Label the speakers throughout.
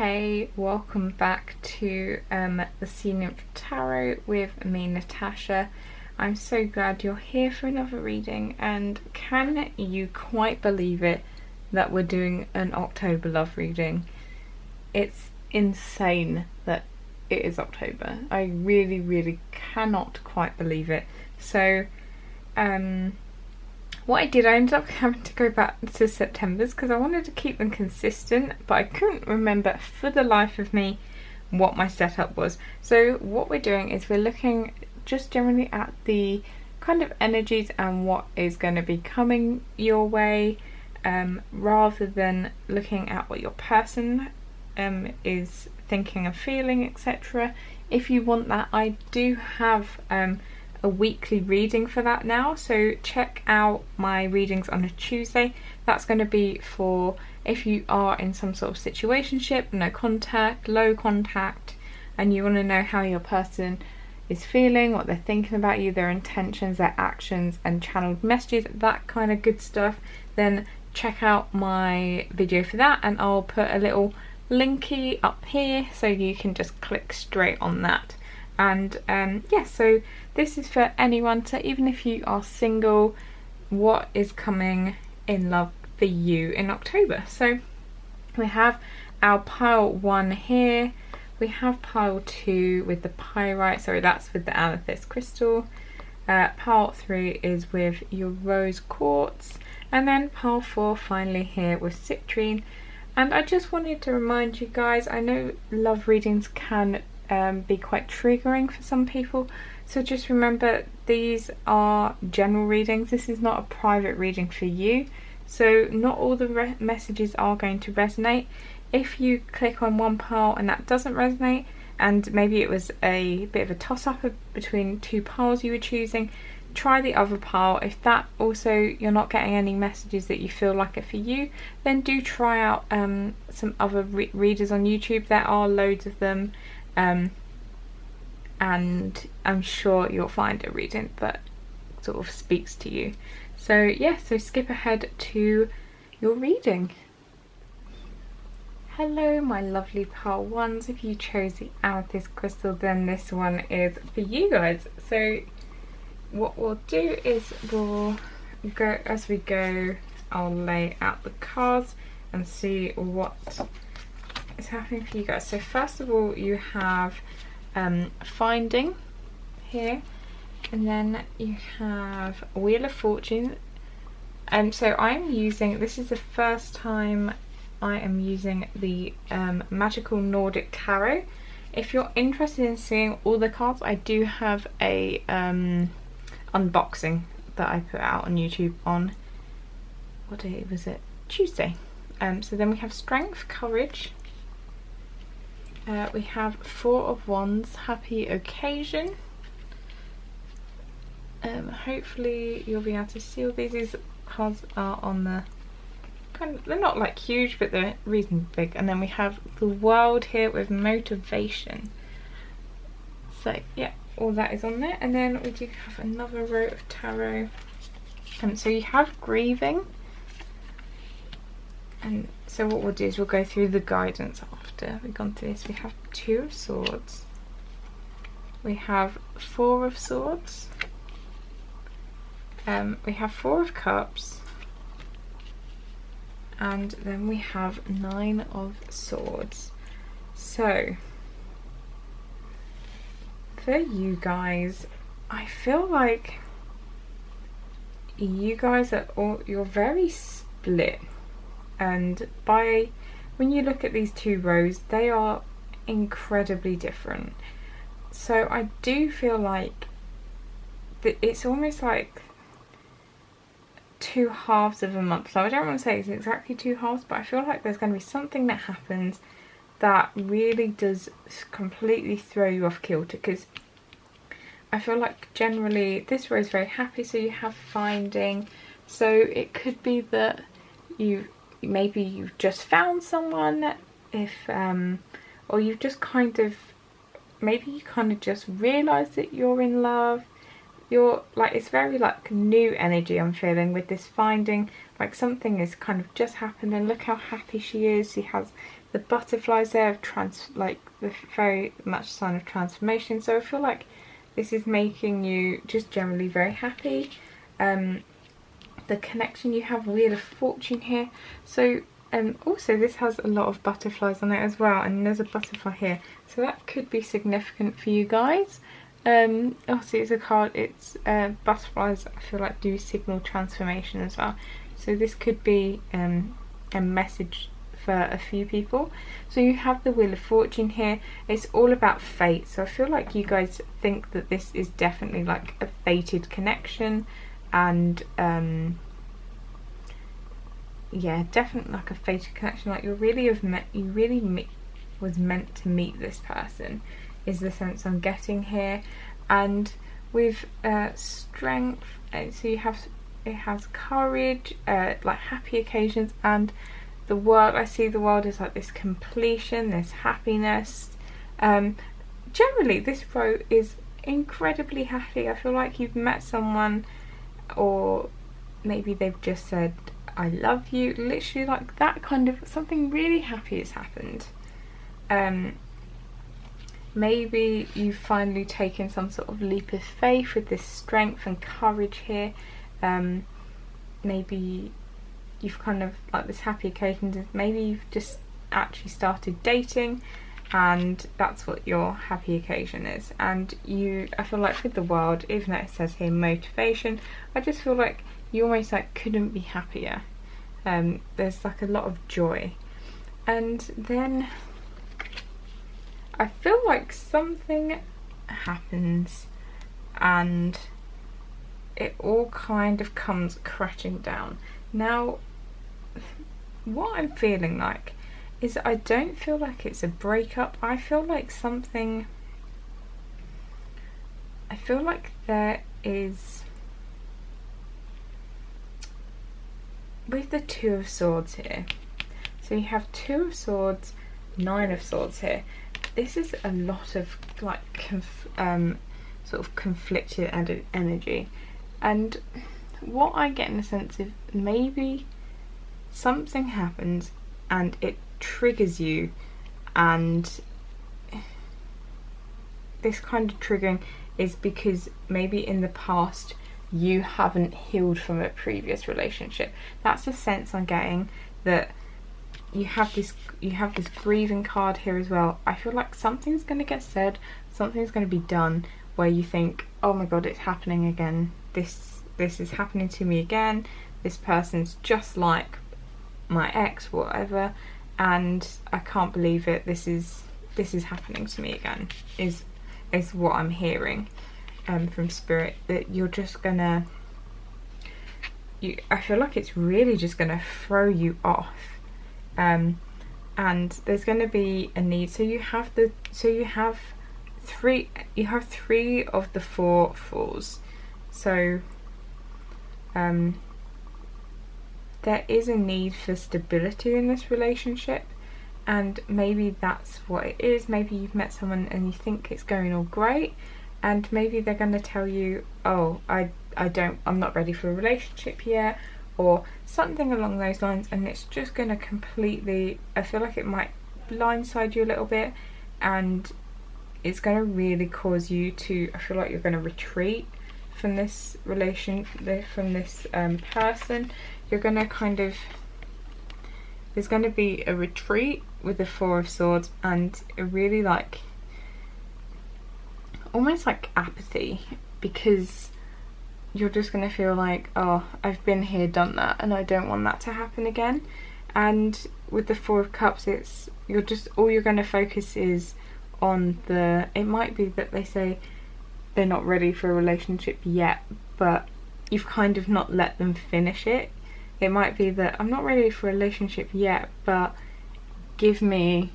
Speaker 1: Hey, welcome back to the Nymph Tarot with me, Natasha. I'm so glad you're here for another reading, and can you quite believe it that we're doing an October love reading? It's insane that it is October. I really cannot quite believe it. So what I did, I ended up having to go back to September's because I wanted to keep them consistent, but I couldn't remember for the life of me what my setup was. So what we're doing is we're looking just generally at the kind of energies and what is going to be coming your way, rather than looking at what your person is thinking and feeling, etc. If you want that, I do have a weekly reading for that now, so check out my readings on a Tuesday. That's going to be for if you are in some sort of situationship, no contact, low contact, and you want to know how your person is feeling, what they're thinking about you, their intentions, their actions and channeled messages, that kind of good stuff, then check out my video for that, and I'll put a little linky up here so you can just click straight on that. And yeah, so this is for anyone, so even if you are single, what is coming in love for you in October? So we have our pile 1 here, we have pile 2 with the pyrite, sorry, that's with the amethyst crystal, pile 3 is with your rose quartz, and then pile 4 finally here with citrine. And I just wanted to remind you guys, I know love readings can be quite triggering for some people, so just remember these are general readings. This is not a private reading for you, so not all the messages are going to resonate. If you click on one pile and that doesn't resonate, and maybe it was a bit of a toss-up between two piles you were choosing, try the other pile. If that also you're not getting any messages that you feel like it for you, then do try out some other readers on YouTube. There are loads of them, and I'm sure you'll find a reading that sort of speaks to you. So yeah, so skip ahead to your reading. Hello my lovely pile ones. If you chose the amethyst crystal, then this one is for you guys. So what we'll do is we'll go as we go, I'll lay out the cards and see what is happening for you guys. So first of all, you have finding here, and then you have Wheel of Fortune. So I'm using, this is the first time I am using the Magical Nordic Tarot. If you're interested in seeing all the cards, I do have a unboxing that I put out on YouTube on, what day was it? Tuesday. So then we have Strength, Courage. We have 4 of Wands, Happy Occasion. Hopefully you'll be able to see all these. These cards are on the kind of, they're not like huge, but they're reasonably big. And then we have the World here with Motivation. So yeah, all that is on there. And then we do have another row of tarot. So you have Grieving. And so what we'll do is we'll go through the guidance after we've gone through this. We have 2 of Swords. We have 4 of Swords. We have 4 of Cups. And then we have 9 of Swords. So for you guys, I feel like you guys are all, you're very split. And when you look at these 2 rows, they are incredibly different. So I do feel like that it's almost like 2 halves of a month. So I don't want to say it's exactly 2 halves, but I feel like there's going to be something that happens that really does completely throw you off kilter, because I feel like generally this row is very happy, so you have finding. So it could be that maybe you've just found someone, or you've just kind of, maybe you kind of just realise that you're in love. You're like, it's very like new energy I'm feeling with this finding, like something has kind of just happened, and look how happy she is. She has the butterflies there of like the very much sign of transformation. So I feel like this is making you just generally very happy. The connection you have, Wheel of Fortune here. So also this has a lot of butterflies on it as well, and there's a butterfly here, so that could be significant for you guys. Also it's a card, it's butterflies I feel like do signal transformation as well, so this could be a message for a few people. So you have the Wheel of Fortune here. It's all about fate, so I feel like you guys think that this is definitely like a fated connection, and yeah, definitely like a fated connection, like you really was meant to meet this person, is the sense I'm getting here. And with strength, so you have, it has courage, like happy occasions, and the world, I see the world as like this completion, this happiness. Generally this row is incredibly happy. I feel like you've met someone, or maybe they've just said I love you, literally like that kind of, something really happy has happened. Maybe you've finally taken some sort of leap of faith with this strength and courage here. Maybe you've kind of like this happy occasion, maybe you've just actually started dating, and that's what your happy occasion is. And you, I feel like with the world, even though it says here motivation, I just feel like you almost like couldn't be happier. There's like a lot of joy. And then I feel like something happens and it all kind of comes crashing down. Now what I'm feeling like is I don't feel like it's a breakup. I feel like something, I feel like there is, with the Two of Swords here, so you have Two of Swords, Nine of Swords here. This is a lot of like sort of conflicted energy, and what I get in the sense of maybe something happens and it triggers you, and this kind of triggering is because maybe in the past you haven't healed from a previous relationship. That's the sense I'm getting, that you have this grieving card here as well. I feel like something's going to get said, something's going to be done where you think, oh my god, it's happening again, this is happening to me again, this person's just like my ex, whatever, and I can't believe it, this is happening to me again, is what I'm hearing from spirit, that you're just gonna, I feel like it's really just gonna throw you off, and there's gonna be a need. So you have three of the four Fools, so there is a need for stability in this relationship, and maybe that's what it is. Maybe you've met someone and you think it's going all great, and maybe they're going to tell you, oh, I'm not ready for a relationship yet, or something along those lines, and it's just going to completely, I feel like it might blindside you a little bit, and it's going to really cause you to, I feel like you're going to retreat from this from this person. You're going to kind of, there's going to be a retreat with the Four of Swords, and a really like, almost like apathy, because you're just going to feel like, oh, I've been here, done that, and I don't want that to happen again. And with the Four of Cups, it's, you're just, all you're going to focus is on the, it might be that they say they're not ready for a relationship yet, but you've kind of not let them finish it. It might be that I'm not ready for a relationship yet, but give me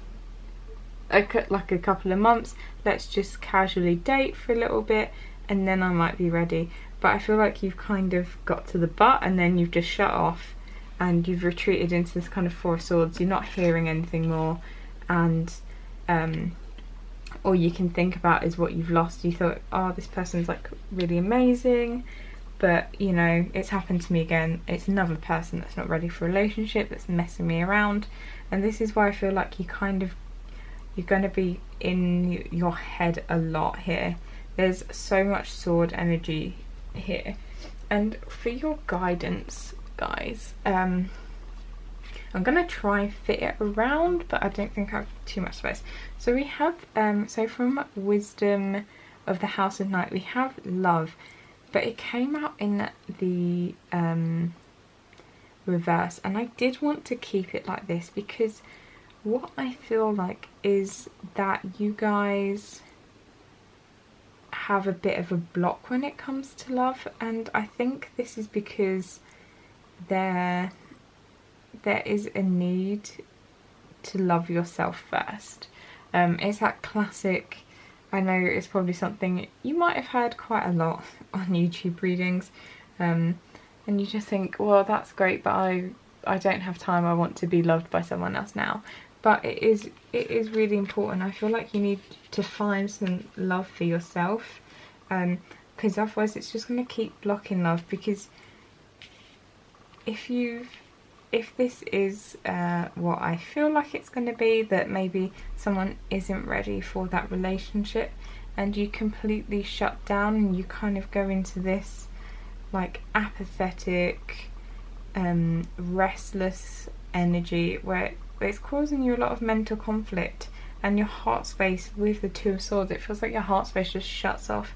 Speaker 1: like a couple of months, let's just casually date for a little bit, and then I might be ready. But I feel like you've kind of got to the butt, and then you've just shut off, and you've retreated into this kind of Four of Swords. You're not hearing anything more, and all you can think about is what you've lost. You thought, oh, this person's like really amazing, but you know, it's happened to me again. It's another person that's not ready for a relationship, that's messing me around. And this is why I feel like you're going to be in your head a lot here. There's so much sword energy here. And for your guidance, guys, I'm going to try and fit it around, but I don't think I have too much space. So we have, so from Wisdom of the House of Night, we have love, but it came out in the reverse, and I did want to keep it like this because what I feel like is that you guys have a bit of a block when it comes to love, and I think this is because there is a need to love yourself first. It's that classic, I know it's probably something you might have heard quite a lot on YouTube readings, and you just think, well, that's great, but I don't have time, I want to be loved by someone else now. But it is really important. I feel like you need to find some love for yourself, because otherwise it's just going to keep blocking love. Because if this is what I feel like it's going to be, that maybe someone isn't ready for that relationship, and you completely shut down and you kind of go into this like apathetic, restless energy where it's causing you a lot of mental conflict, and your heart space with the Two of Swords, it feels like your heart space just shuts off.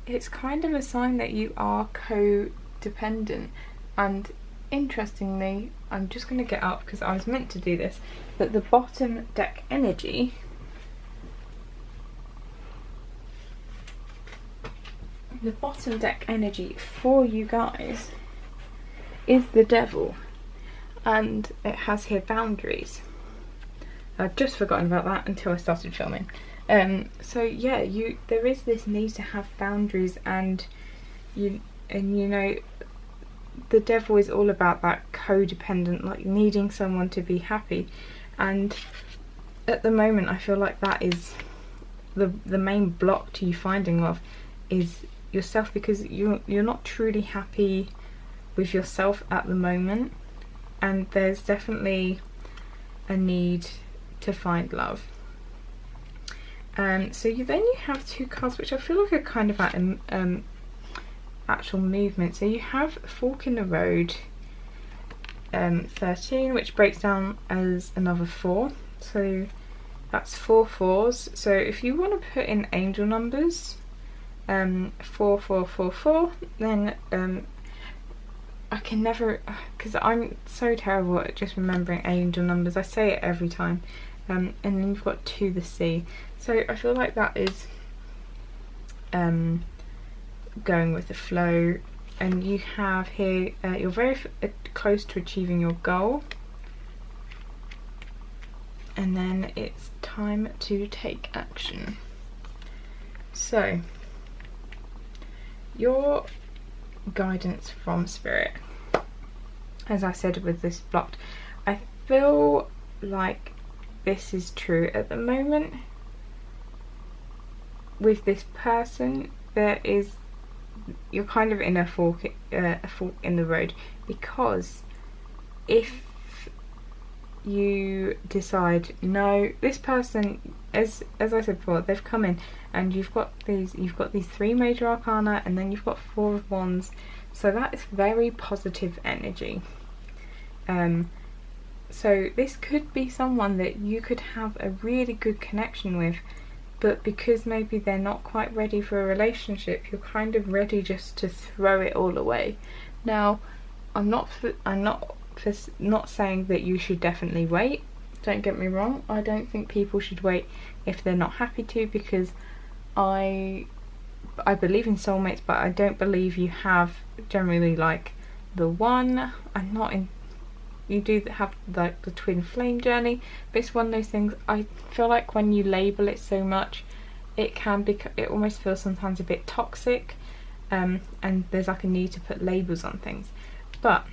Speaker 1: It's kind of a sign that you are codependent. And interestingly, I'm just going to get up because I was meant to do this, but the bottom deck energy for you guys is the Devil, and it has here boundaries. I'd just forgotten about that until I started filming. So yeah, there is this need to have boundaries, and you know, the Devil is all about that codependent, like needing someone to be happy. And at the moment I feel like that is the main block to you finding love is yourself, because you're not truly happy with yourself at the moment, and there's definitely a need to find love. So then you have two cards which I feel like are kind of at actual movement. So you have Fork in the Road 13, which breaks down as another 4, so that's 4 4s. So if you want to put in angel numbers, 4 4 4 4, then I can never, because I'm so terrible at just remembering angel numbers, I say it every time. And then you've got 2 the sea, so I feel like that is going with the flow. And you have here, you're very close to achieving your goal, and then it's time to take action. So your guidance from Spirit, as I said with this blocked, I feel like this is true at the moment with this person. You're kind of in a fork in the road, because if you decide, no, this person, as I said before, they've come in and you've got these 3 major arcana, and then you've got 4 of wands, so that is very positive energy. So this could be someone that you could have a really good connection with, but because maybe they're not quite ready for a relationship, you're kind of ready just to throw it all away. Now, I'm not saying that you should definitely wait. Don't get me wrong. I don't think people should wait if they're not happy to, because I believe in soulmates, but I don't believe you have generally like the one. You do have like the twin flame journey, but it's one of those things, I feel like when you label it so much, it almost feels sometimes a bit toxic, and there's like a need to put labels on things. But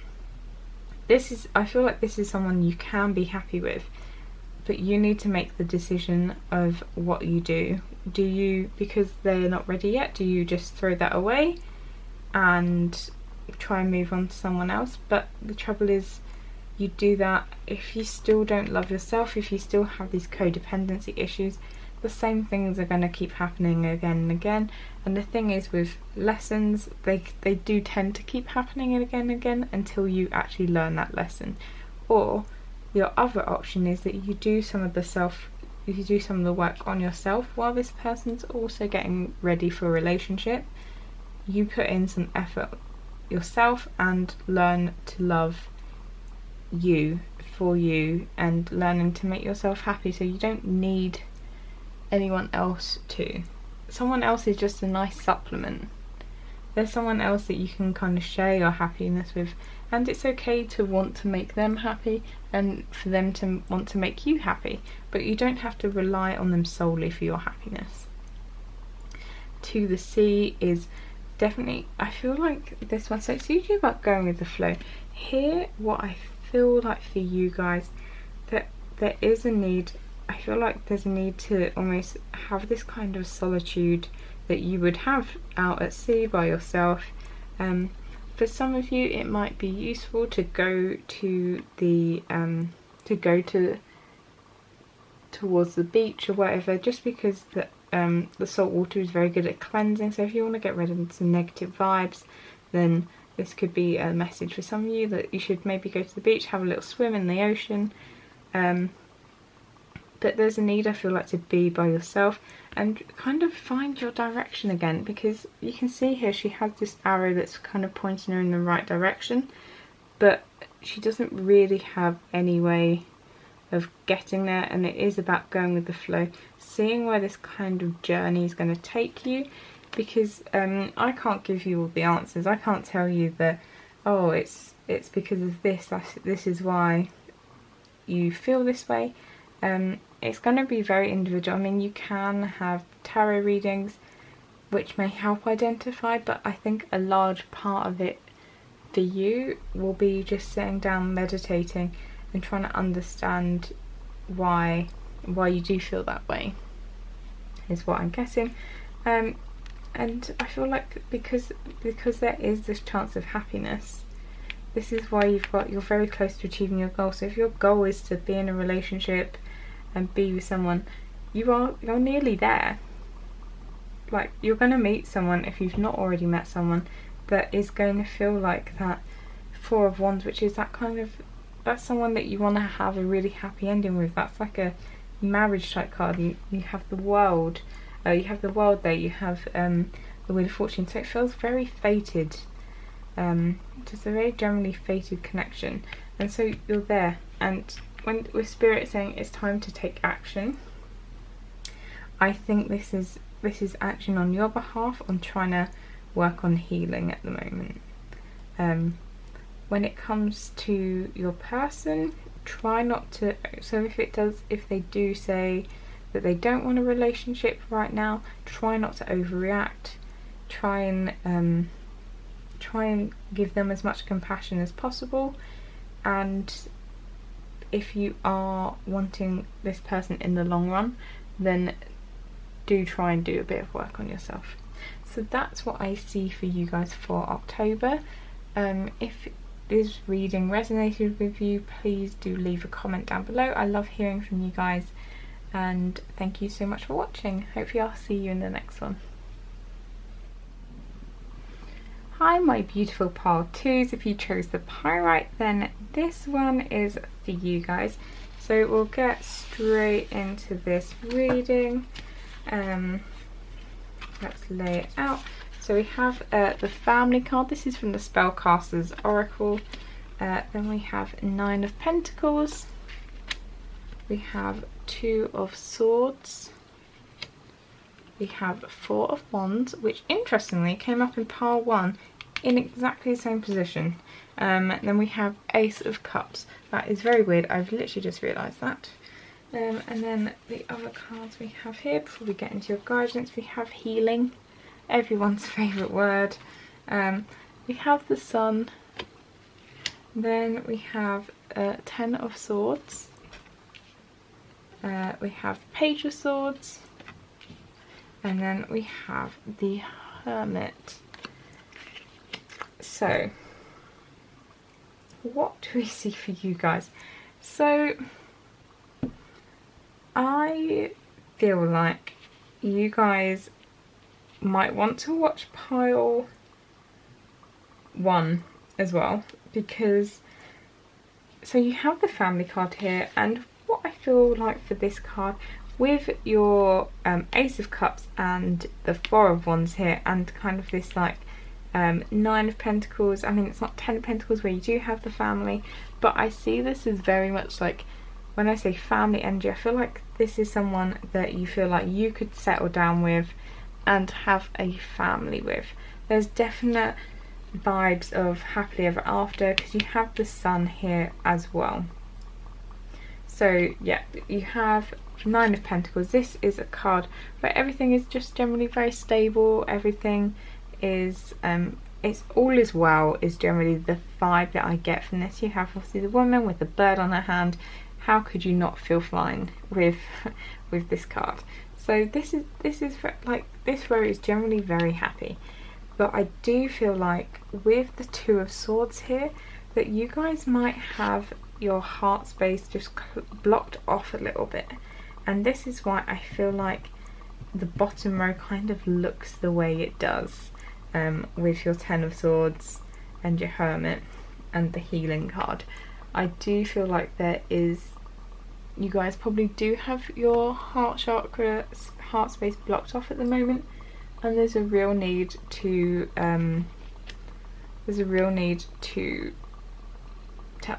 Speaker 1: I feel like this is someone you can be happy with, but you need to make the decision of what you do. Do you, because they're not ready yet, do you just throw that away, and try and move on to someone else. But the trouble is, you do that if you still don't love yourself, if you still have these codependency issues, the same things are going to keep happening again and again. And the thing is, with lessons, they do tend to keep happening again and again until you actually learn that lesson. Or your other option is that you do some of the work on yourself while this person's also getting ready for a relationship. You put in some effort yourself and learn to love you for you, and learning to make yourself happy, so you don't need anyone else to. Someone else is just a nice supplement. There's someone else that you can kind of share your happiness with, and it's okay to want to make them happy and for them to want to make you happy, but you don't have to rely on them solely for your happiness. To the sea is definitely, I feel like this one, so it's usually about going with the flow. Here, what I feel like for you guys, that there is a need, I feel like there's a need to almost have this kind of solitude that you would have out at sea by yourself. For some of you, it might be useful to go to the towards the beach or whatever, just because the salt water is very good at cleansing. So if you want to get rid of some negative vibes, then this could be a message for some of you, that you should maybe go to the beach, have a little swim in the ocean. But there's a need, I feel like, to be by yourself and kind of find your direction again, because you can see here she has this arrow that's kind of pointing her in the right direction, but she doesn't really have any way of getting there, and it is about going with the flow, seeing where this kind of journey is going to take you, because I can't give you all the answers. I can't tell you that, oh, it's because of this is why you feel this way. It's going to be very individual. I mean, you can have tarot readings which may help identify, but I think a large part of it for you will be just sitting down, meditating and trying to understand why you do feel that way, is what I'm guessing. And I feel like because there is this chance of happiness, this is why you're very close to achieving your goal. So if your goal is to be in a relationship and be with someone, you're nearly there. Like, you're going to meet someone, if you've not already met someone, that is going to feel like that Four of Wands, which is that kind of, that's someone that you want to have a really happy ending with. That's like a marriage type card. You have the world, there, you have the Wheel of Fortune, so it feels very fated. Just a very generally fated connection, and so you're there. And when with Spirit saying it's time to take action, I think this is action on your behalf on trying to work on healing at the moment. When it comes to your person, try not to, so if they do say that they don't want a relationship right now, try not to overreact. Try and give them as much compassion as possible, and if you are wanting this person in the long run, then do try and do a bit of work on yourself. So that's what I see for you guys for October. If this reading resonated with you, please do leave a comment down below. I love hearing from you guys, and thank you so much for watching. Hopefully I'll see you in the next one. Hi my beautiful pile 2s, if you chose the pyrite, then this one is for you guys. So we'll get straight into this reading. Let's lay it out. So we have the family card. This is from the Spellcaster's Oracle. Then we have 9 of Pentacles. We have 2 of Swords. We have 4 of Wands, which interestingly came up in pile 1 in exactly the same position. Then we have Ace of Cups. That is very weird. I've literally just realised that. And then the other cards we have here, before we get into your guidance, we have Healing, everyone's favourite word. We have the Sun. Then we have 10 of Swords. We have Page of Swords. And then we have the Hermit. So what do we see for you guys? So I feel like you guys might want to watch pile 1 as well, because so you have the family card here, and what I feel like for this card with your Ace of Cups and the Four of Wands here, and kind of this like Nine of Pentacles. I mean, it's not 10 of Pentacles where you do have the family, but I see this as very much like, when I say family energy, I feel like this is someone that you feel like you could settle down with and have a family with. There's definite vibes of happily ever after, because you have the Sun here as well. So yeah, you have Nine of Pentacles. This is a card where everything is just generally very stable. Everything is it's all is well is generally the vibe that I get from this. You have obviously the woman with the bird on her hand. How could you not feel fine with with this card? So this is like, this row is generally very happy, but I do feel like with the Two of Swords here that you guys might have your heart space just blocked off a little bit, and this is why I feel like the bottom row kind of looks the way it does, with your Ten of Swords and your Hermit and the healing card. I do feel like there is, you guys probably do have your heart chakra, heart space blocked off at the moment, and there's a real need to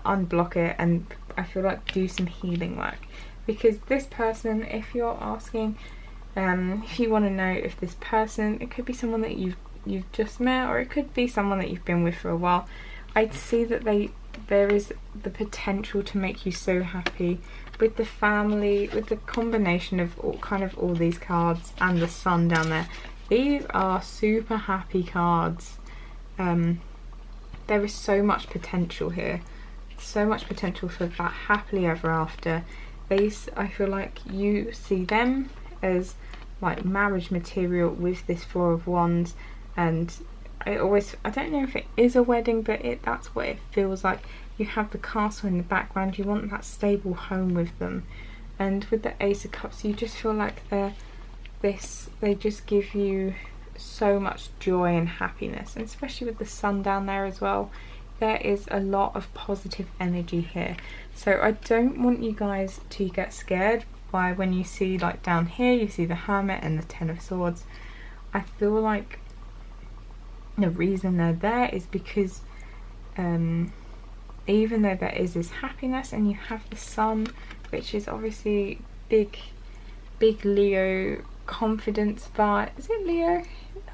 Speaker 1: unblock it, and I feel like do some healing work, because this person, if you're asking, if you want to know if this person, it could be someone that you've just met, or it could be someone that you've been with for a while. I see that there is the potential to make you so happy with the family, with the combination of all these cards and the Sun down there. These are super happy cards. There is so much potential here, so much potential for that happily ever after. I feel like you see them as like marriage material with this Four of Wands, and I don't know if it is a wedding, but that's what it feels like. You have the castle in the background, you want that stable home with them, and with the Ace of Cups you just feel like they just give you so much joy and happiness, and especially with the Sun down there as well, there is a lot of positive energy here. So I don't want you guys to get scared by when you see, like down here you see the Hermit and the Ten of Swords. I feel like the reason they're there is because even though there is this happiness and you have the Sun, which is obviously big Leo confidence vibe. Is it Leo?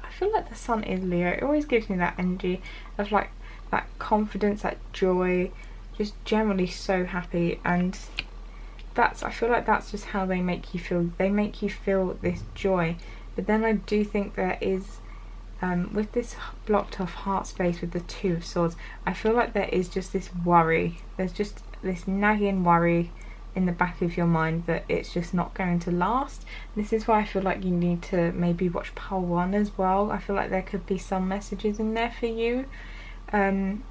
Speaker 1: I feel like the Sun is Leo. It always gives me that energy of like that confidence, that joy, just generally so happy, and I feel like that's just how they make you feel. They make you feel this joy. But then I do think there is, with this blocked off heart space with the Two of Swords, I feel like there is just this worry. There's just this nagging worry in the back of your mind that it's just not going to last. This is why I feel like you need to maybe watch pile 1 as well. I feel like there could be some messages in there for you. And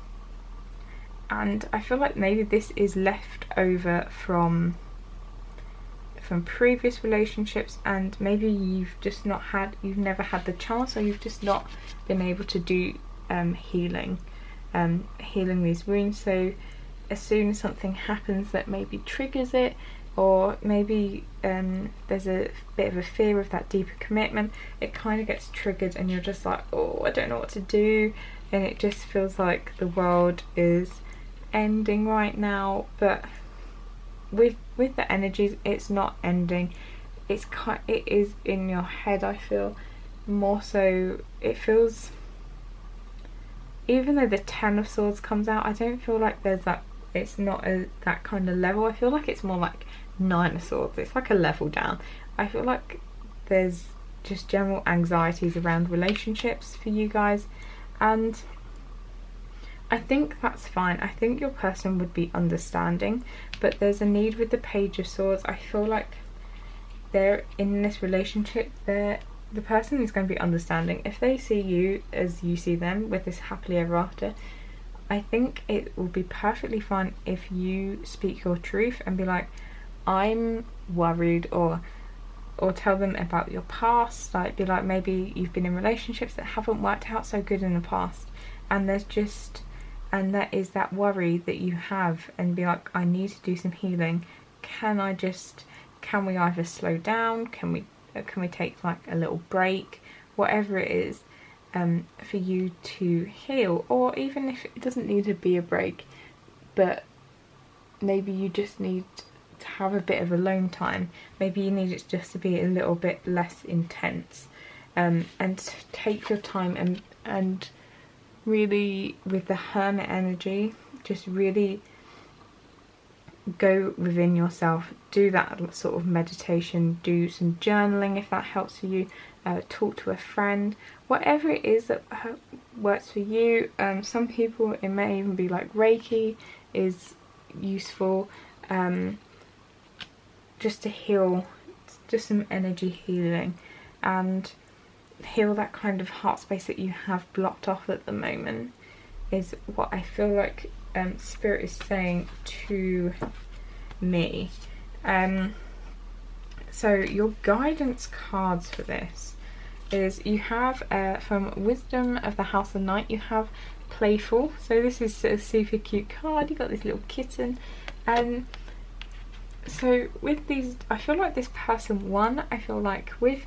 Speaker 1: I feel like maybe this is left over from previous relationships, and maybe you've never had the chance, or you've just not been able to do healing these wounds. So as soon as something happens that maybe triggers it, or maybe there's a bit of a fear of that deeper commitment, it kind of gets triggered and you're just like, oh, I don't know what to do, and it just feels like the world is ending right now. But with the energies, it's not ending. It is in your head. I feel more so. It feels, even though the Ten of Swords comes out, I don't feel like there's that. It's not that kind of level. I feel like it's more like Nine of Swords. It's like a level down. I feel like there's just general anxieties around relationships for you guys, and I think that's fine. I think your person would be understanding, but there's a need with the Page of Swords. I feel like they're in this relationship, the person is going to be understanding. If they see you as you see them with this happily ever after, I think it will be perfectly fine if you speak your truth and be like, I'm worried, or tell them about your past. Like, be like, maybe you've been in relationships that haven't worked out so good in the past, and there is that worry that you have, and be like, I need to do some healing. Can we either slow down? Can we take like a little break? Whatever it is, for you to heal. Or even if it doesn't need to be a break, but maybe you just need to have a bit of alone time. Maybe you need it just to be a little bit less intense, and take your time and really, with the hermit energy, just really go within yourself, do that sort of meditation, do some journaling if that helps for you, talk to a friend, whatever it is that works for you. Some people, it may even be like Reiki is useful, just to heal, just some energy healing, and heal that kind of heart space that you have blocked off at the moment, is what I feel like Spirit is saying to me. So your guidance cards for this is, you have from Wisdom of the House of Night, you have Playful. So this is a super cute card. You got this little kitten. So with these, I feel like this person, I feel like with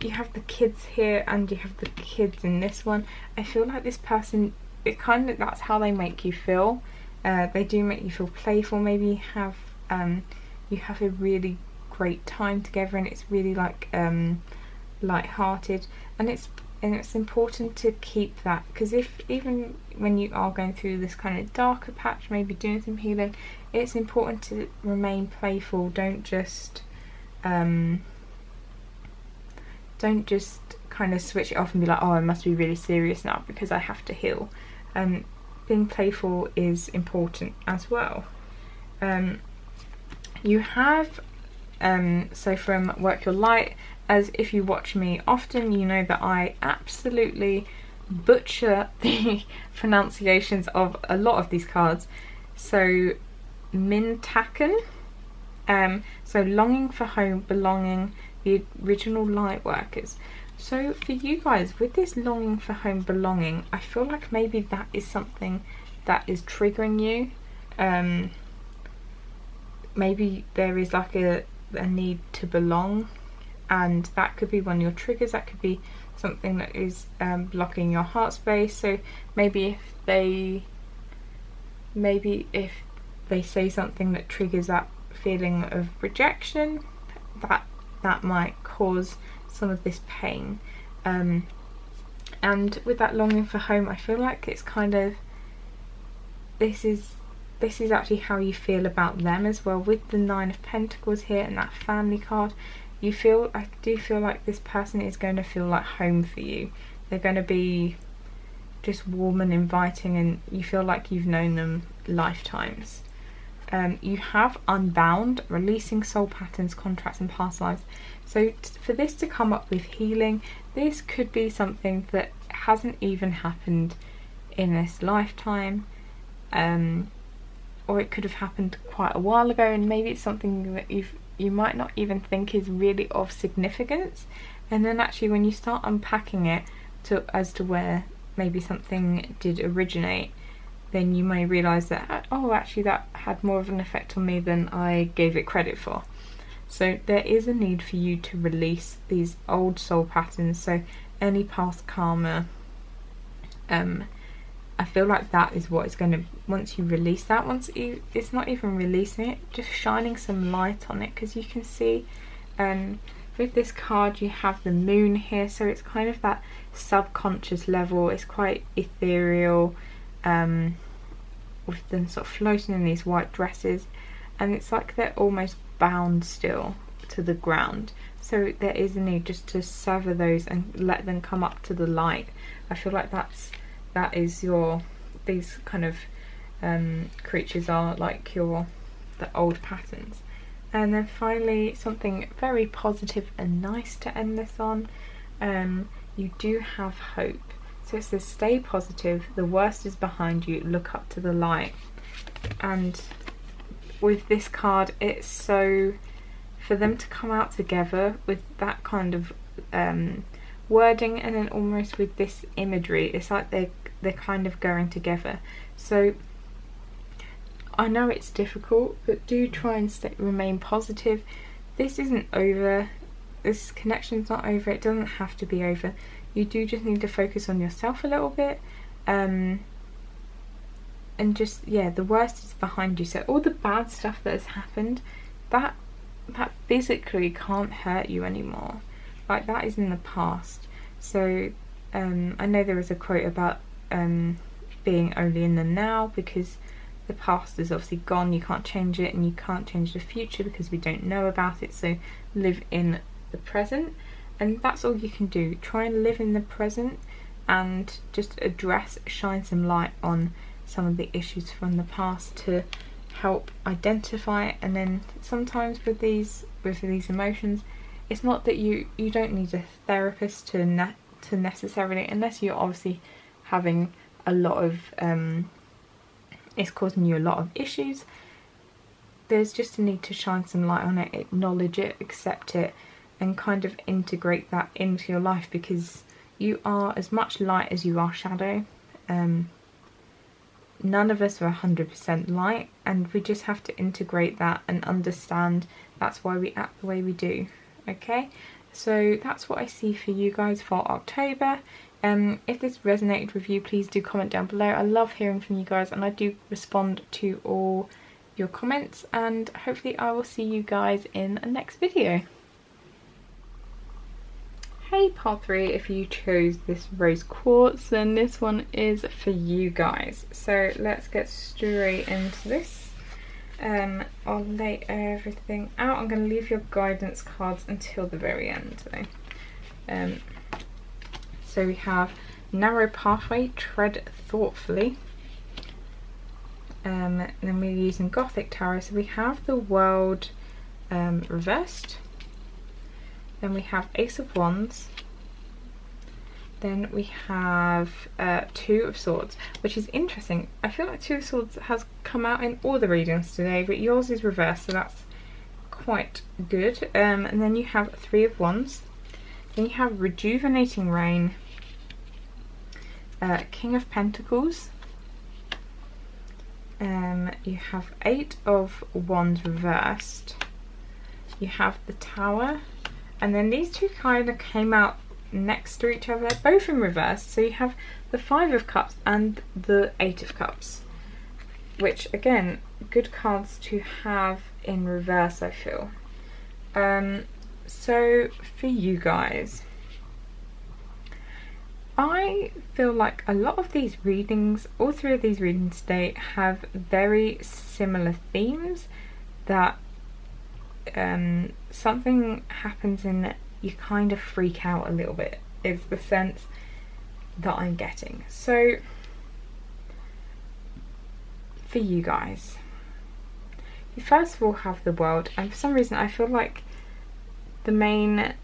Speaker 1: you have the kids here and you have the kids in this one, I feel like this person, that's how they make you feel. They do make you feel playful. Maybe you have a really great time together, and it's really like light-hearted, and it's important to keep that, because even when you are going through this kind of darker patch, maybe doing some healing, it's important to remain playful. Don't just kind of switch it off and be like, oh, I must be really serious now because I have to heal. Being playful is important as well. You have so from Work Your Light, as if you watch me often, you know that I absolutely butcher the pronunciations of a lot of these cards. So Mintaken, so Longing for Home, Belonging, the original light workers. So for you guys, with this longing for home, belonging, I feel like maybe that is something that is triggering you. Maybe there is like a need to belong, and that could be one of your triggers. That could be something that is blocking your heart space. So maybe if they say something that triggers that feeling of rejection, that might cause some of this pain. And with that longing for home, I feel like it's kind of, this is actually how you feel about them as well. With the Nine of Pentacles here and that family card, I do feel like this person is going to feel like home for you. They're going to be just warm and inviting, and you feel like you've known them lifetimes. You have Unbound, releasing soul patterns, contracts and past lives. So for this to come up with healing, this could be something that hasn't even happened in this lifetime, or it could have happened quite a while ago, and maybe it's something that you might not even think is really of significance, and then actually when you start unpacking it as to where maybe something did originate, then you may realise that, oh, actually that had more of an effect on me than I gave it credit for. So there is a need for you to release these old soul patterns, so any past karma. I feel like that is what is going to, once you release that, it's not even releasing it, just shining some light on it, because you can see with this card you have the moon here, so it's kind of that subconscious level. It's quite ethereal, with them sort of floating in these white dresses, and it's like they're almost bound still to the ground. So there is a need just to sever those and let them come up to the light. I feel like that is these kind of creatures are like the old patterns. And then finally, something very positive and nice to end this on. you do have hope. So it says stay positive, the worst is behind you, look up to the light. And with this card, it's so, for them to come out together with that kind of wording, and then almost with this imagery, it's like they're kind of going together. So I know it's difficult, but do try and remain positive. This isn't over. This connection's not over. It doesn't have to be over. You do just need to focus on yourself a little bit, and just, yeah, the worst is behind you. So all the bad stuff that has happened, that physically can't hurt you anymore. Like, that is in the past. So I know there was a quote about being only in the now, because the past is obviously gone, you can't change it, and you can't change the future because we don't know about it. So live in the present, and that's all you can do. Try and live in the present and just shine some light on some of the issues from the past to help identify it. And then sometimes with these emotions, it's not that you don't need a therapist to necessarily, unless you're obviously having a lot of it's causing you a lot of issues. There's just a need to shine some light on it, acknowledge it, accept it, and kind of integrate that into your life, because you are as much light as you are shadow. None of us are 100% light, and we just have to integrate that and understand that's why we act the way we do. Okay, so that's what I see for you guys for October. If this resonated with you, please do comment down below. I love hearing from you guys, and I do respond to all your comments, and hopefully I will see you guys in the next video. Hey part 3, if you chose this rose quartz, then this one is for you guys. So let's get straight into this. I'll lay everything out. I'm going to leave your guidance cards until the very end though. So we have narrow pathway, tread thoughtfully. Then we're using Gothic Tarot. So we have the World reversed. Then we have Ace of Wands. Then we have Two of Swords, which is interesting. I feel like Two of Swords has come out in all the readings today, but yours is reversed, so that's quite good. And then you have Three of Wands. Then you have Rejuvenating Rain, King of Pentacles. You have Eight of Wands reversed. You have the Tower. And then these two kind of came out next to each other, both in reverse. So you have the Five of Cups and the Eight of Cups, which again, good cards to have in reverse, I feel. So for you guys, I feel like a lot of these readings, all three of these readings today, have very similar themes, that something happens in it, you kind of freak out a little bit, is the sense that I'm getting. So for you guys, you first of all have the World, and for some reason I feel like the main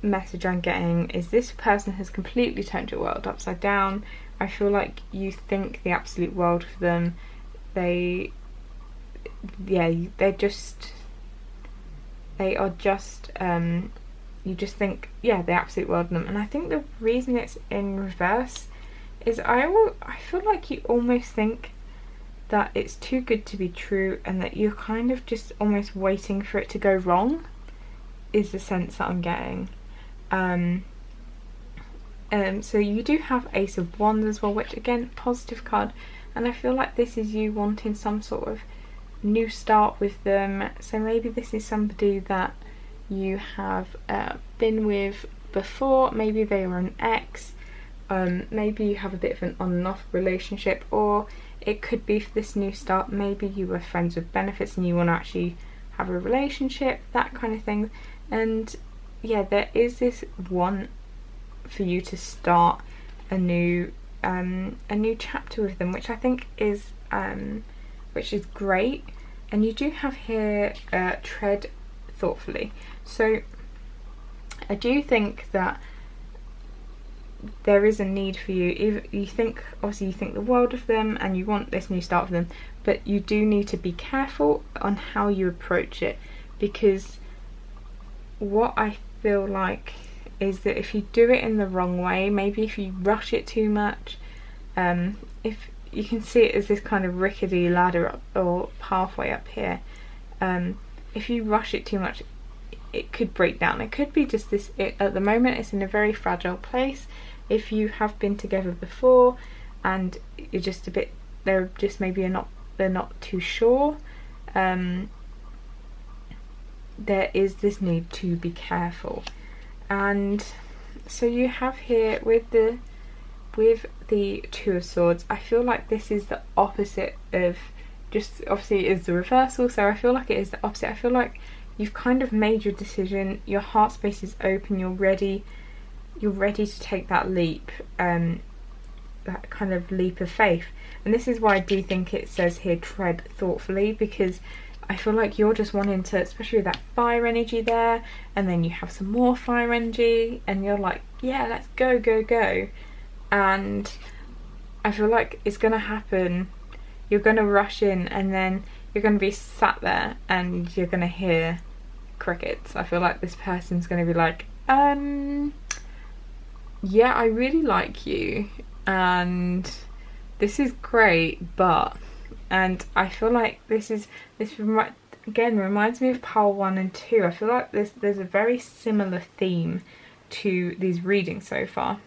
Speaker 1: message I'm getting is this person has completely turned your world upside down. I feel like you think the absolute world for them. They are just you just think, yeah, the absolute world of them. And I think the reason it's in reverse is I feel like you almost think that it's too good to be true, and that you're kind of just almost waiting for it to go wrong, is the sense that I'm getting. So you do have Ace of Wands as well, which again, positive card, and I feel like this is you wanting some sort of new start with them. So maybe this is somebody that you have been with before, maybe they were an ex, maybe you have a bit of an on and off relationship, or it could be for this new start, maybe you were friends with benefits and you want to actually have a relationship, that kind of thing. And yeah, there is this want for you to start a new chapter with them, which I think is which is great. And you do have here tread thoughtfully. So I do think that there is a need for you. You think, obviously you think the world of them and you want this new start for them, but you do need to be careful on how you approach it, because what I feel like is that if you do it in the wrong way, maybe if you rush it too much, if you can see it as this kind of rickety ladder up or pathway up here, if you rush it too much, it could break down. It could be just this, at the moment it's in a very fragile place. If you have been together before and you're just a bit, they're just maybe they're not too sure, there is this need to be careful. And so you have here with the Two of Swords, I feel like this is the opposite of, just obviously it is the reversal, so I feel like it is the opposite. I feel like you've kind of made your decision, your heart space is open, you're ready to take that leap, that kind of leap of faith. And this is why I do think it says here tread thoughtfully, because I feel like you're just wanting to, especially with that fire energy there, and then you have some more fire energy and you're like, yeah, let's go, go, go. And I feel like it's gonna happen. You're gonna rush in and then you're gonna be sat there and you're gonna hear crickets. I feel like this person's gonna be like, yeah, I really like you and this is great, but, and I feel like this again reminds me of pile 1 and 2. I feel like there's a very similar theme to these readings so far,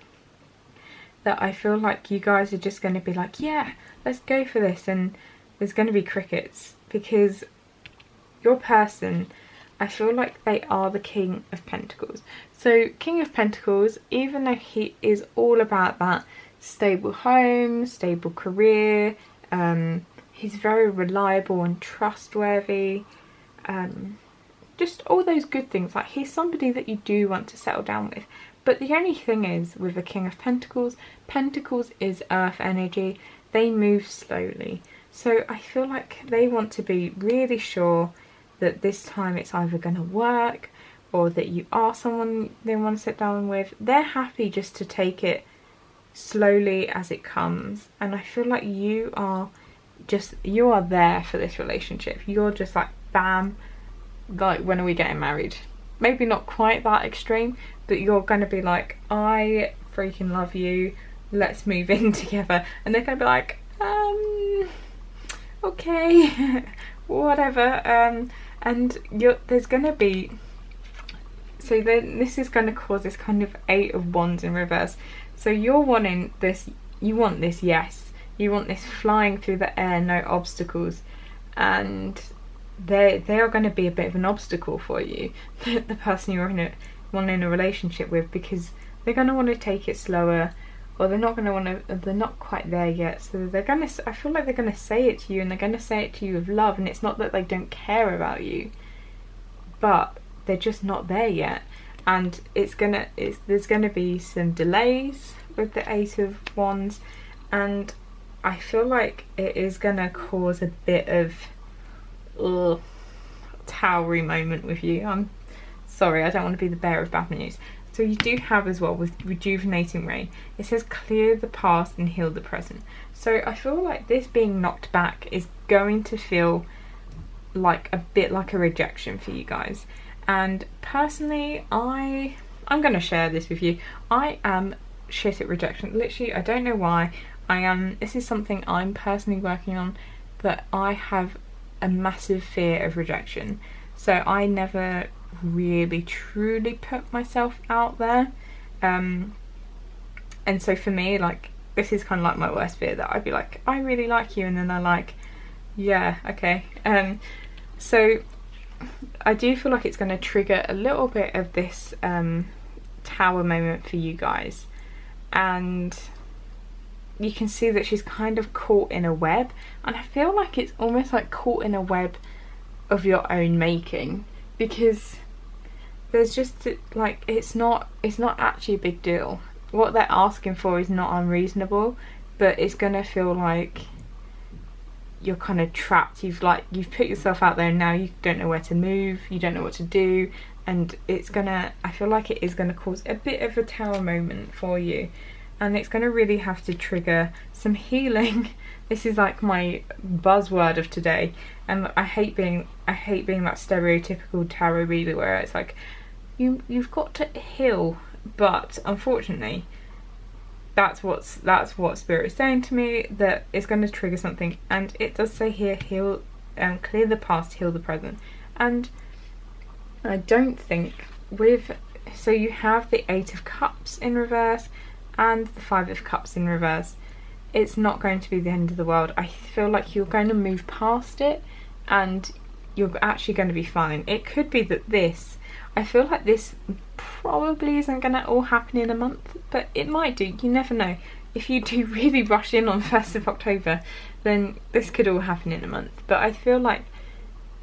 Speaker 1: that I feel like you guys are just going to be like, yeah, let's go for this, and there's going to be crickets, because your person, I feel like they are the King of Pentacles. So King of Pentacles, even though he is all about that stable home, stable career, he's very reliable and trustworthy, just all those good things. Like, he's somebody that you do want to settle down with. But the only thing is, with the King of Pentacles, Pentacles is earth energy, they move slowly. So I feel like they want to be really sure that this time it's either going to work, or that you are someone they want to sit down with. They're happy just to take it slowly as it comes. And I feel like you are there for this relationship. You're just like, bam, like, when are we getting married? Maybe not quite that extreme, but you're going to be like, I freaking love you, let's move in together. And they're going to be like, okay, whatever. And there's going to be, so then this is going to cause this kind of 8 of Wands in reverse. So you're wanting this, you want this, yes, you want this flying through the air, no obstacles, and they are going to be a bit of an obstacle for you, the person you're in a relationship with, because they're going to want to take it slower, or they're not quite there yet. So I feel like they're going to say it to you, and they're going to say it to you with love, and it's not that they don't care about you, but they're just not there yet. And there's going to be some delays with the 8 of Wands, and I feel like it is going to cause a bit of towery moment with you. I'm sorry, I don't want to be the bearer of bad news. So you do have as well, with rejuvenating rain, it says clear the past and heal the present. So I feel like this being knocked back is going to feel like a bit like a rejection for you guys. And personally, I'm going to share this with you. I am shit at rejection. Literally, I don't know why. This is something I'm personally working on, but I have a massive fear of rejection. So I never really truly put myself out there. And so for me, like, this is kind of like my worst fear, that I'd be like, I really like you, and then they're like, yeah, okay. So I do feel like it's going to trigger a little bit of this tower moment for you guys. And you can see that she's kind of caught in a web, and I feel like it's almost like caught in a web of your own making, because there's just like, it's not actually a big deal. What they're asking for is not unreasonable, but it's gonna feel like you're kind of trapped. You've put yourself out there, and now you don't know where to move, you don't know what to do, and I feel like it is gonna cause a bit of a tower moment for you, and it's gonna really have to trigger some healing. This is like my buzzword of today, and I hate being that stereotypical tarot reader where it's like you've got to heal, but unfortunately that's what Spirit is saying to me, that it's going to trigger something. And it does say here, heal, clear the past, heal the present. And I don't think so you have the 8 of Cups in reverse and the 5 of Cups in reverse. It's not going to be the end of the world. I feel like you're going to move past it and you're actually going to be fine. It could be that I feel like this probably isn't going to all happen in a month, but it might do. You never know. If you do really rush in on 1st of October, then this could all happen in a month. But I feel like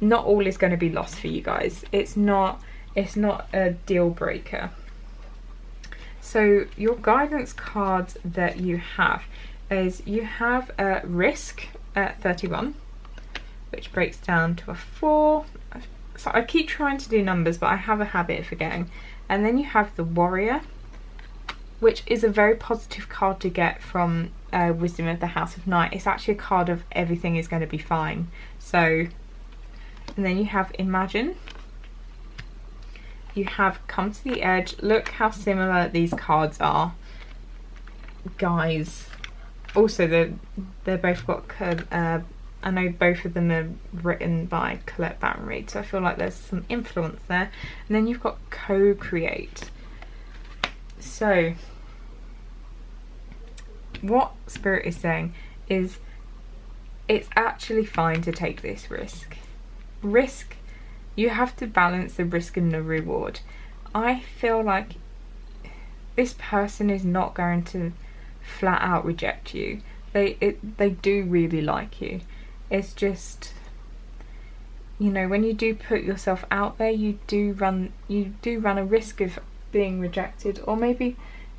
Speaker 1: not all is going to be lost for you guys. It's not a deal breaker. So your guidance cards that you have is, you have a risk at 31, which breaks down to a 4. So I keep trying to do numbers, but I have a habit of forgetting. And then you have the Warrior, which is a very positive card to get from Wisdom of the House of Night. It's actually a card of everything is going to be fine. So, and then you have Imagine. You have Come to the Edge. Look how similar these cards are, guys. Also, they're both got I know both of them are written by Colette Baron Reid, so I feel like there's some influence there. And then you've got Co-Create. So what Spirit is saying is it's actually fine to take this risk. You have to balance the risk and the reward. I feel like this person is not going to flat out reject you. They do really like you. It's just, you know, when you do put yourself out there, you do run a risk of being rejected, or maybe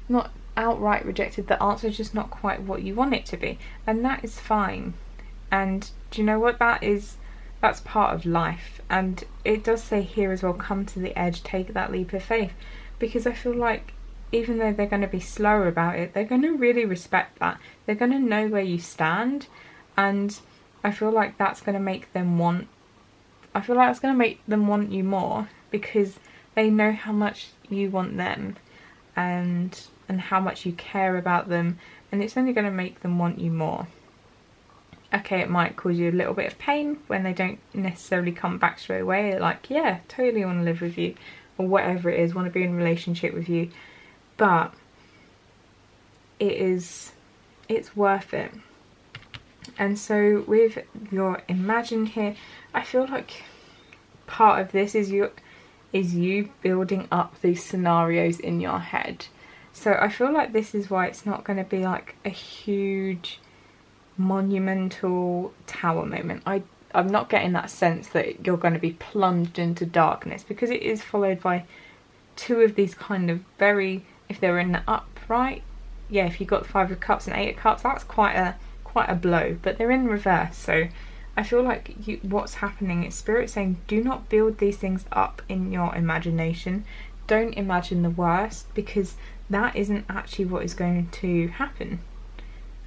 Speaker 1: not outright rejected. The answer is just not quite what you want it to be, and that is fine. And do you know what that is? That's part of life. And it does say here as well, come to the edge, take that leap of faith, because I feel like even though they're going to be slower about it, they're going to really respect that. They're going to know where you stand, and I feel like that's going to make them want you more, because they know how much you want them and how much you care about them, and it's only going to make them want you more. Okay, it might cause you a little bit of pain when they don't necessarily come back straight away, like, yeah, totally want to live with you, or whatever it is, want to be in a relationship with you, but it's worth it. And so with your Imagine here, I feel like part of this is you building up these scenarios in your head. So I feel like this is why it's not going to be like a huge monumental tower moment. I'm not getting that sense that you're going to be plunged into darkness, because it is followed by 2 of these kind of very, if they're in the upright, yeah, if you've got 5 of Cups and 8 of Cups, that's quite a blow, but they're in reverse. So I feel like what's happening is Spirit saying, do not build these things up in your imagination. Don't imagine the worst, because that isn't actually what is going to happen.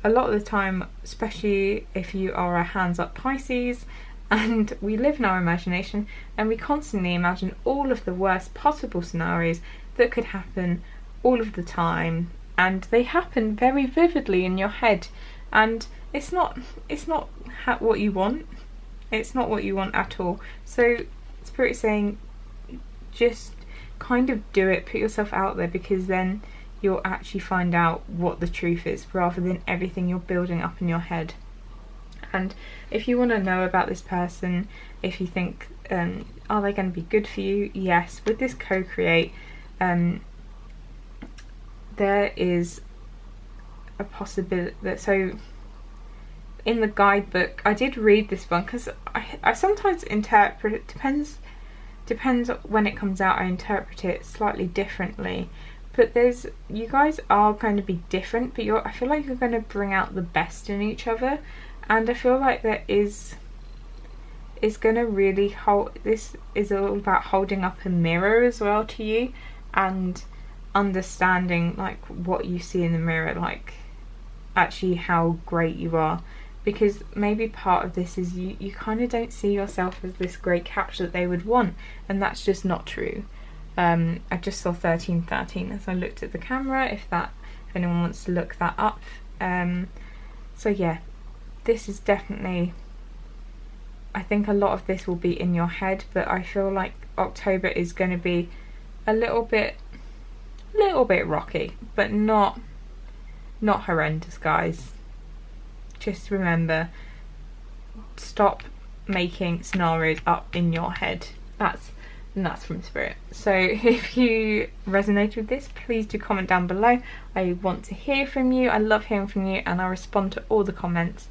Speaker 1: A lot of the time, especially if you are a hands-up Pisces, and we live in our imagination, and we constantly imagine all of the worst possible scenarios that could happen all of the time, and they happen very vividly in your head, and it's not what you want. It's not what you want at all. So Spirit is saying, just kind of do it, put yourself out there, because then you'll actually find out what the truth is, rather than everything you're building up in your head. And if you want to know about this person, if you think, are they going to be good for you? Yes, with this Co-Create, there is a possibility that, so in the guidebook, I did read this one, because I sometimes interpret it, depends when it comes out, I interpret it slightly differently. But you guys are going to be different, but I feel like you're going to bring out the best in each other, and I feel like is going to really hold, this is all about holding up a mirror as well to you and understanding like what you see in the mirror, like actually how great you are. Because maybe part of this is you kind of don't see yourself as this great catch that they would want, and that's just not true. I just saw 1313 as I looked at the camera, if anyone wants to look that up. So yeah, this is definitely, I think a lot of this will be in your head, but I feel like October is going to be a little bit rocky, but not horrendous, guys. Just remember, stop making scenarios up in your head. That's from Spirit. So if you resonate with this, please do comment down below. I want to hear from you. I love hearing from you, and I respond to all the comments.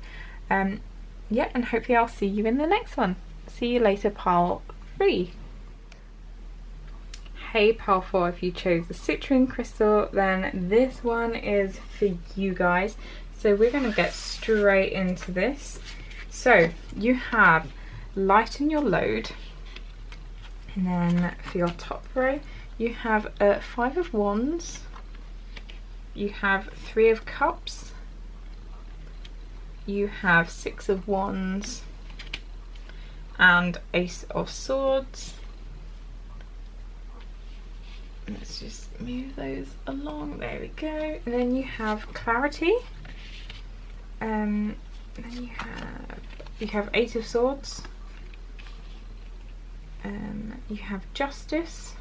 Speaker 1: Yeah, and hopefully I'll see you in the next one. See you later, pile 3. Hey pile 4, if you chose the citrine crystal, then this one is for you guys. So we're going to get straight into this. So you have lighten your load, and then for your top row you have a 5 of Wands, you have 3 of Cups, you have 6 of Wands and Ace of Swords. Let's just move those along, there we go. And then you have clarity. Then you have 8 of Swords, you have justice,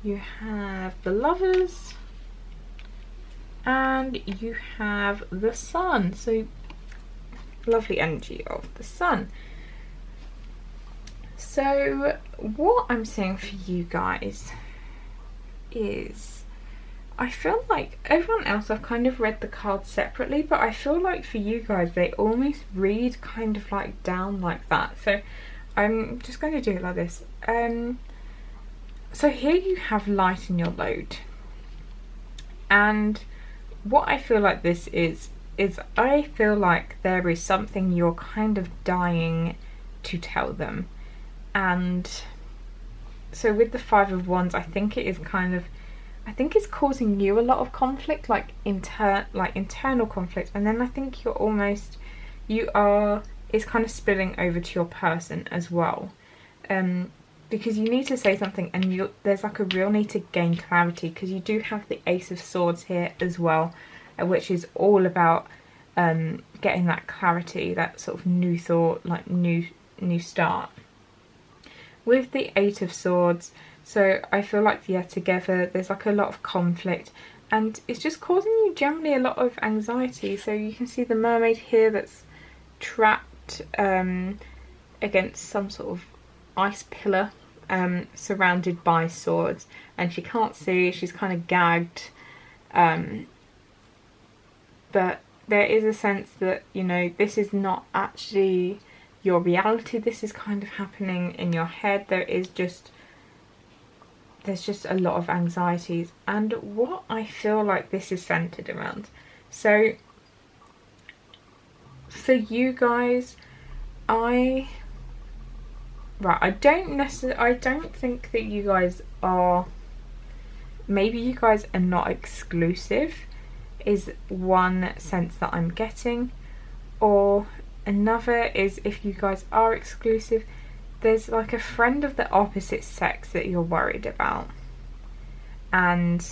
Speaker 1: you have the Lovers, and you have the Sun. So lovely energy of the Sun. So what I'm saying for you guys is, I feel like everyone else, I've kind of read the cards separately, but I feel like for you guys they almost read kind of like down like that. So I'm just going to do it like this. So here you have lighten your load, and what I feel like this is I feel like there is something you're kind of dying to tell them. And so with the 5 of Wands, I think it is kind of, I think it's causing you a lot of conflict, like internal conflict, and then I think it's kind of spilling over to your person as well, because you need to say something, and there's like a real need to gain clarity, because you do have the Ace of Swords here as well, which is all about getting that clarity, that sort of new thought, like new start. With the 8 of Swords, so I feel like, yeah, together there's like a lot of conflict, and it's just causing you generally a lot of anxiety. So you can see the mermaid here that's trapped against some sort of ice pillar, surrounded by swords, and she can't see, she's kind of gagged, but there is a sense that, you know, this is not actually your reality, this is kind of happening in your head. There's just a lot of anxieties, and what I feel like this is centered around. So for you guys, I don't think that you guys are, maybe you guys are not exclusive is one sense that I'm getting, or another is, if you guys are exclusive, there's like a friend of the opposite sex that you're worried about, and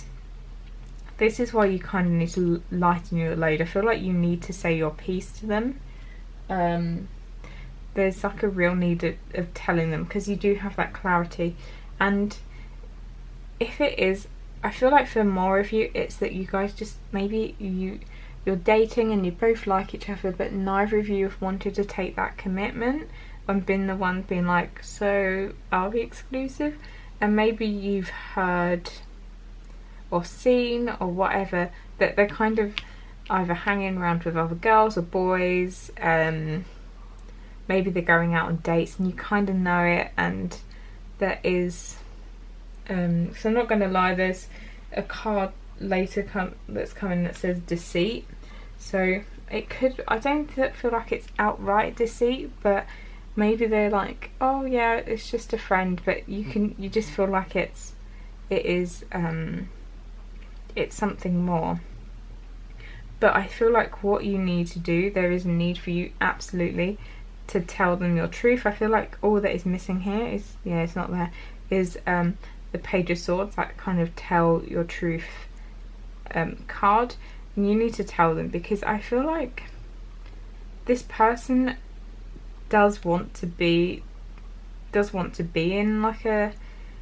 Speaker 1: this is why you kind of need to lighten your load. I feel like you need to say your piece to them. There's like a real need of telling them, because you do have that clarity, and if it is, I feel like for more of you, it's that you guys just, maybe you're dating and you both like each other, but neither of you have wanted to take that commitment and been the one being like, so are we exclusive? And maybe you've heard or seen or whatever that they're kind of either hanging around with other girls or boys, maybe they're going out on dates and you kind of know it, and there is so I'm not going to lie, there's a card later that's coming that says deceit. So it could, I don't feel like it's outright deceit, but maybe they're like, oh yeah, it's just a friend, but you just feel like it is it's something more. But I feel like what you need to do, there is a need for you absolutely to tell them your truth. I feel like all that is missing here is, yeah, it's not there, is the Page of Swords, that kind of tell your truth card. And you need to tell them, because I feel like this person does want to be in like in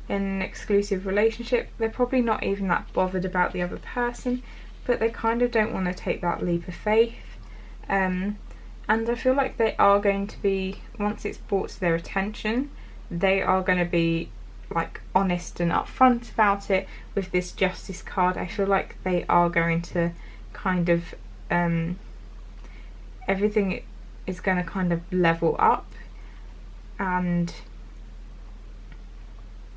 Speaker 1: an exclusive relationship. They're probably not even that bothered about the other person, but they kind of don't want to take that leap of faith. And I feel like they are going to be, once it's brought to their attention, they are going to be like honest and upfront about it. With this Justice card, I feel like they are going to kind of everything is going to kind of level up. And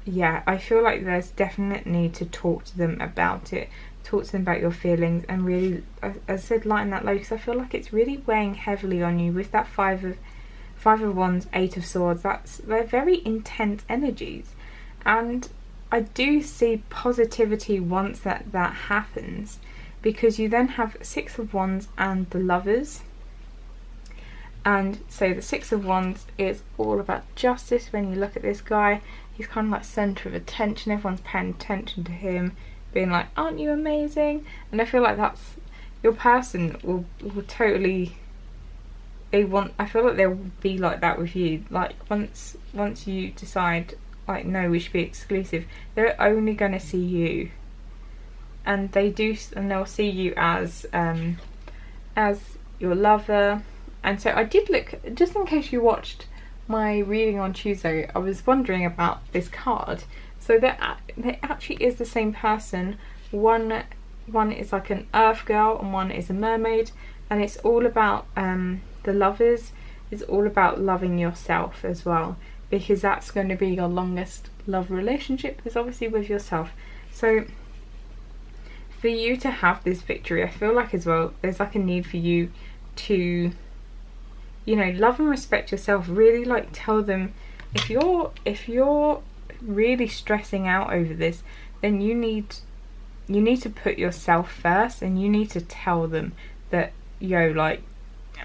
Speaker 1: yeah, I feel like there's definite need to talk to them about it, talk to them about your feelings, and really, as I said, lighten that load, because I feel like it's really weighing heavily on you with that Five of Wands, Eight of Swords. They're very intense energies, and I do see positivity once that happens, because you then have Six of Wands and the Lovers. And so the Six of Wands is all about justice. When you look at this guy, he's kind of like centre of attention. Everyone's paying attention to him, being like, aren't you amazing? And I feel like that's, your person will totally, I feel like they'll be like that with you. Like once you decide, like, no, we should be exclusive, they're only going to see you. And they'll see you as your lover. And so I did look, just in case you watched my reading on Tuesday, I was wondering about this card. So there actually is the same person. One is like an earth girl and one is a mermaid, and it's all about the Lovers is all about loving yourself as well, because that's going to be your longest love relationship, is obviously with yourself. So for you to have this victory, I feel like as well there's like a need for you to, you know, love and respect yourself. Really, like, tell them, if you're really stressing out over this, then you need to put yourself first, and you need to tell them that, yo, like,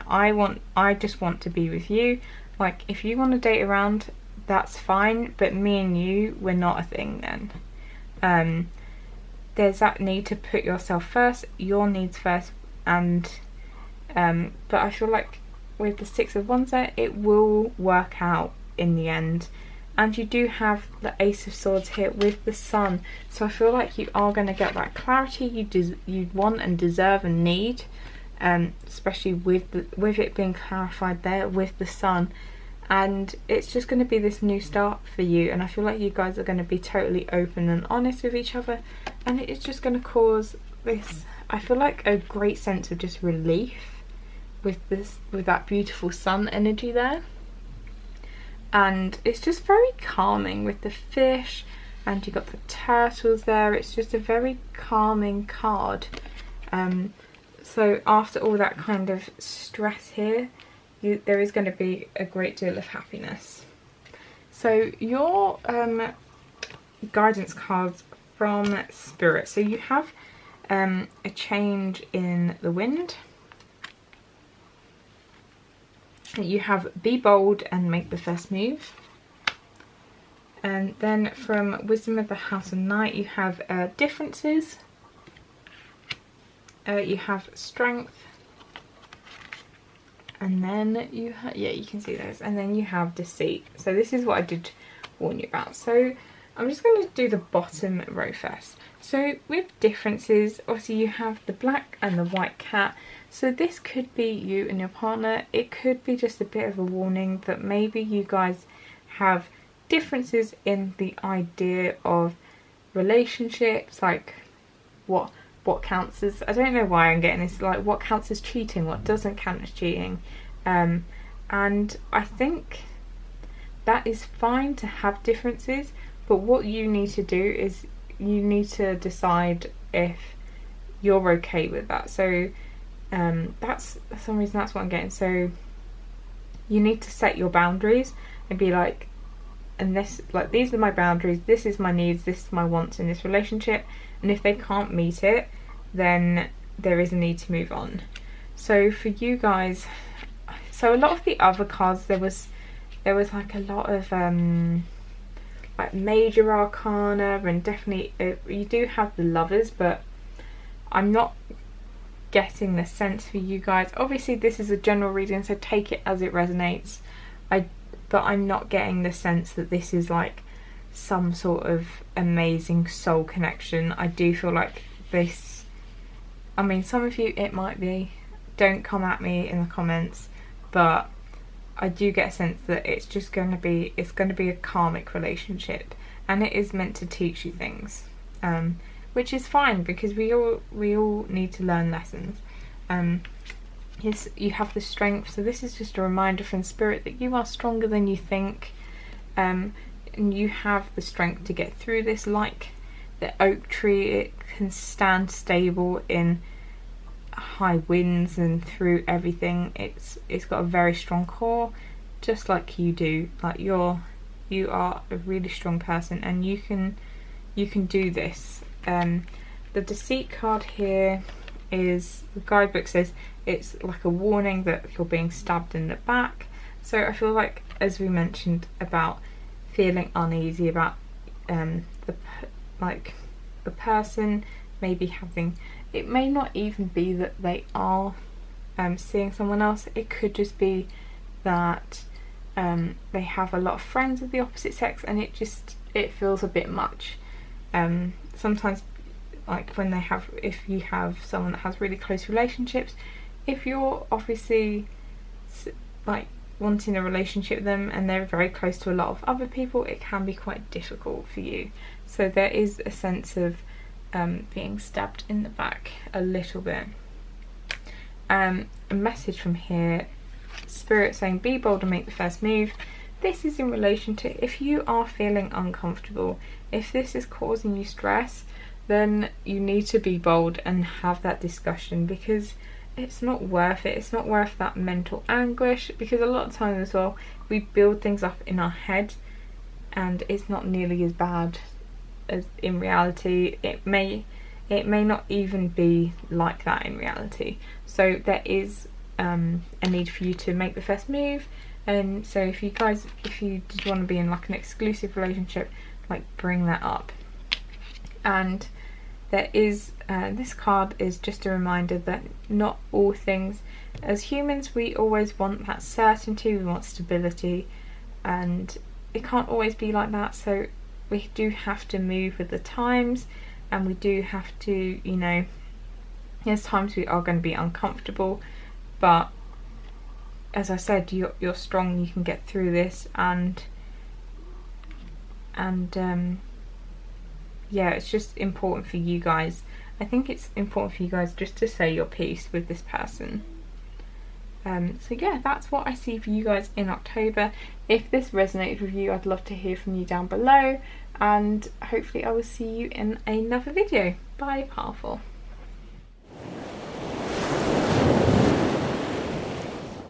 Speaker 1: I just want to be with you. Like, if you want to date around, that's fine, but me and you, we're not a thing then. There's that need to put yourself first, your needs first, and but I feel like with the Six of Wands there, it will work out in the end. And you do have the Ace of Swords here with the Sun, so I feel like you are going to get that clarity you want and deserve and need, especially with it being clarified there with the Sun. And it's just going to be this new start for you, and I feel like you guys are going to be totally open and honest with each other, and it's just going to cause this, I feel like, a great sense of just relief with that beautiful Sun energy there. And it's just very calming with the fish, and you got the turtles there. It's just a very calming card. So after all that kind of stress here, there is going to be a great deal of happiness. So your guidance cards from Spirit. So you have a change in the wind. You have be bold and make the first move. And then from Wisdom of the House of Night, you have differences. You have strength. And then you you can see those. And then you have deceit. So this is what I did warn you about. So I'm just going to do the bottom row first. So with differences, obviously you have the black and the white cat. So this could be you and your partner. It could be just a bit of a warning that maybe you guys have differences in the idea of relationships, like what counts as, I don't know why I'm getting this, like what counts as cheating, what doesn't count as cheating. And I think that is fine to have differences, but what you need to do is you need to decide if you're okay with that. So That's for some reason that's what I'm getting. So you need to set your boundaries and be like, and this, like, these are my boundaries, this is my needs, this is my wants in this relationship, and if they can't meet it, then there is a need to move on. So for you guys, so a lot of the other cards, there was like a lot of like major arcana, and definitely you do have the Lovers, but I'm not getting the sense for you guys. Obviously this is a general reading, so take it as it resonates. But I'm not getting the sense that this is like some sort of amazing soul connection. I do feel like this, I mean, some of you it might be, don't come at me in the comments, but I do get a sense that it's just going to be, it's going to be a karmic relationship, and it is meant to teach you things, which is fine, because we all need to learn lessons. Yes, you have the strength, so this is just a reminder from Spirit that you are stronger than you think, and you have the strength to get through this. Like the oak tree, it can stand stable in high winds and through everything. It's got a very strong core, just like you do. Like you are a really strong person, and you can do this. The Deceit card here is, the guidebook says it's like a warning that you're being stabbed in the back. So I feel like, as we mentioned about feeling uneasy about the person maybe having, it may not even be that they are seeing someone else. It could just be that they have a lot of friends of the opposite sex, and it feels a bit much. Sometimes, like when they have, if you have someone that has really close relationships, if you're obviously like wanting a relationship with them and they're very close to a lot of other people, it can be quite difficult for you. So there is a sense of being stabbed in the back a little bit. A message from here, Spirit saying be bold and make the first move. This is in relation to if you are feeling uncomfortable, if this is causing you stress, then you need to be bold and have that discussion, because it's not worth it. It's not worth that mental anguish, because a lot of times as well we build things up in our head and it's not nearly as bad as in reality. It may not even be like that in reality. So there is a need for you to make the first move. And so if you just want to be in like an exclusive relationship, like bring that up. And there is this card is just a reminder that not all things, as humans we always want that certainty, we want stability, and it can't always be like that. So we do have to move with the times, and we do have to, you know, there's times we are going to be uncomfortable, but as I said, you're strong, you can get through this, and yeah, it's just important for you guys. I think it's important for you guys just to say your piece with this person. So yeah, that's what I see for you guys in October. If this resonated with you, I'd love to hear from you down below, and hopefully I will see you in another video. Bye, Powerful.